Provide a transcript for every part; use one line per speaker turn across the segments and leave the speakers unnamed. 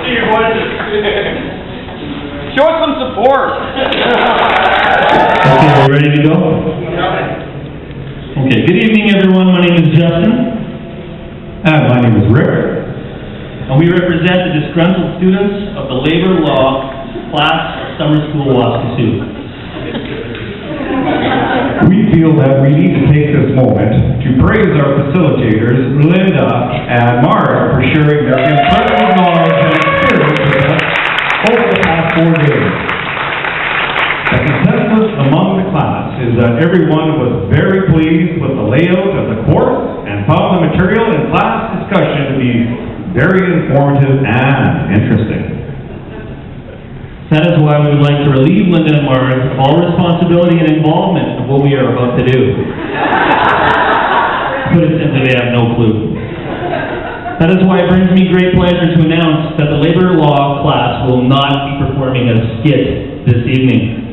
see your voices. Show us some support.
Okay, are we ready to go? Okay, good evening everyone. My name is Justin.
My name is Rick.
And we represent the disgruntled students of the Labor Law class of Summer School Waskesiu.
We feel that we need to take this moment to praise our facilitators, Linda and Mark, for sharing their incredible knowledge and experience with us over the past 4 days. The consensus among the class is that everyone was very pleased with the layout of the course and found the material and class discussion to be very informative and interesting.
That is why we would like to relieve Linda and Mark of all responsibility and involvement of what we are about to do. Put it simply, they have no clue. That is why it brings me great pleasure to announce that the Labor Law class will not be performing a skit this evening.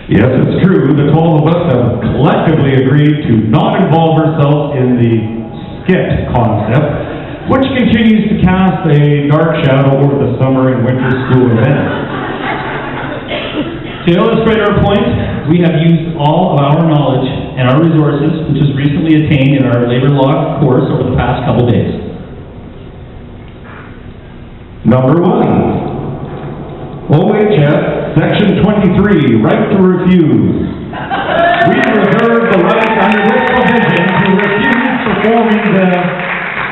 Yes, it's true that all of us have collectively agreed to not involve ourselves in the skit concept, which continues to cast a dark shadow over the summer and winter school events.
To illustrate our point, we have used all of our knowledge and our resources, which was recently attained in our labor law course over the past couple days.
Number 1, OHS Section 23, right to refuse. We reserve the right under this provision to refuse performing the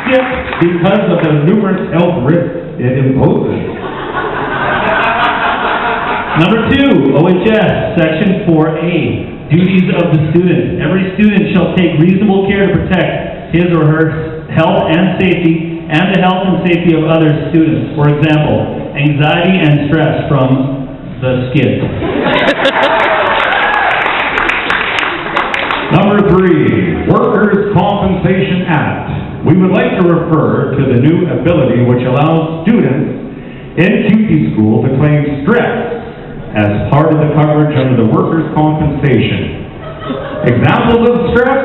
skit because of the numerous health risks it imposes.
Number 2, OHS Section 4A, duties of the student. Every student shall take reasonable care to protect his or her health and safety and the health and safety of other students. For example, anxiety and stress from the skit.
Number 3, Workers' Compensation Act. We would like to refer to the new ability which allows students in CUPE school to claim stress as part of the coverage under the workers' compensation. Examples of stress?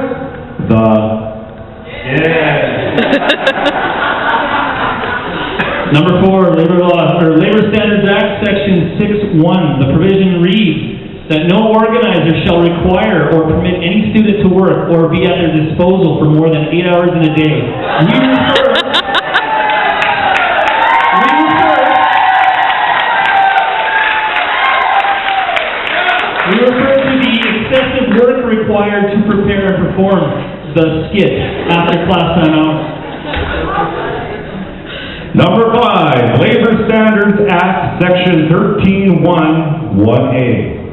Number 4, Labor Standards Act, Section 6.1. The provision reads that no organizer shall require or permit any student to work or be at their disposal for more than 8 hours in a day. We refer to the excessive work required to prepare and perform the skit after class time hours.
Number 5, Labor Standards Act, Section 13.1(1)A.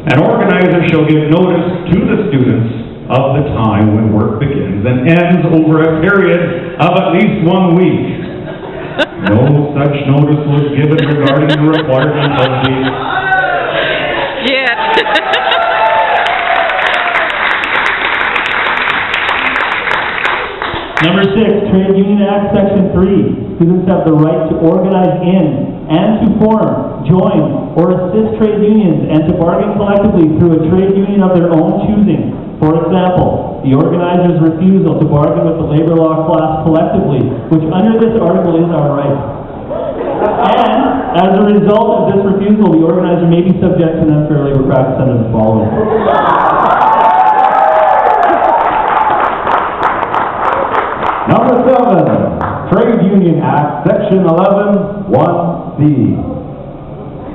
An organizer shall give notice to the students of the time when work begins and ends over a period of at least 1 week. No such notice was given regarding the requirement of the...
Number 6, Trade Union Act, Section 3. Students have the right to organize in and to form, join, or assist trade unions and to bargain collectively through a trade union of their own choosing. For example, the organizer's refusal to bargain with the labor law class collectively, which under this article is our right. And, as a result of this refusal, the organizer may be subject to an unfair labor practice under the following.
Number 7, Trade Union Act, Section 11(1)(c).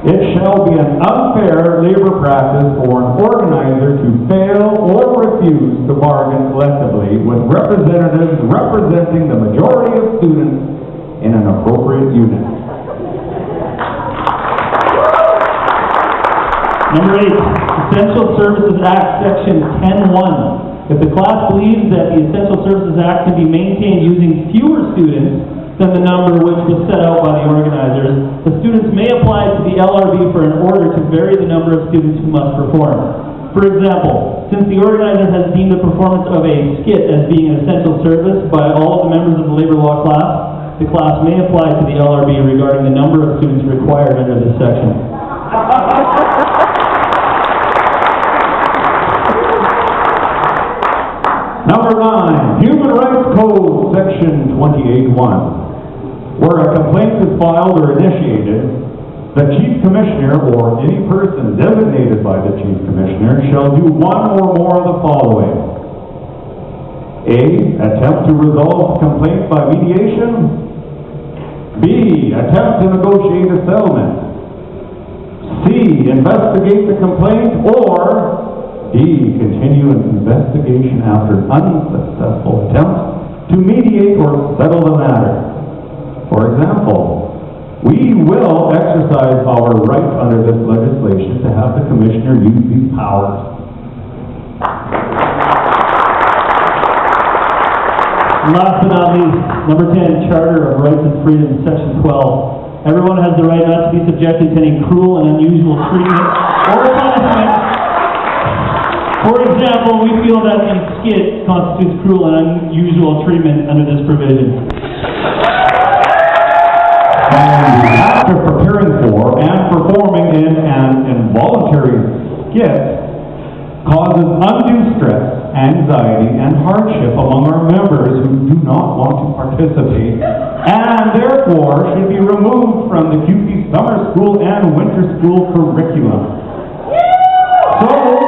It shall be an unfair labor practice for an organizer to fail or refuse to bargain collectively with representatives representing the majority of students in an appropriate unit.
Number 8, Essential Services Act, Section 10(1). If the class believes that the Essential Services Act can be maintained using fewer students than the number which was set out by the organizers, the students may apply to the LRB for an order to vary the number of students who must perform. For example, since the organizer has deemed the performance of a skit as being an essential service by all of the members of the labor law class, the class may apply to the LRB regarding the number of students required under this section. Number 9, Human Rights Code, Section 28.1.
where a complaint is filed or initiated, the Chief Commissioner or any person designated by the Chief Commissioner shall do one or more of the following. A, attempt to resolve the complaint by mediation. B, attempt to negotiate a settlement. C, investigate the complaint, or D, continue an investigation after an unsuccessful attempt to mediate or settle the matter. For example, we will exercise our right under this legislation to have the Commissioner use these powers.
Last but not least, number 10, Charter of Rights and Freedoms, Section 12. Everyone has the right not to be subjected to any cruel and unusual treatment or punishment. For example, we feel that A Skit constitutes cruel and unusual treatment under this provision.
And after preparing for and performing in an involuntary skit causes undue stress, anxiety, and hardship among our members who do not want to participate, and therefore should be removed from the CUPE summer school and winter school curriculum. So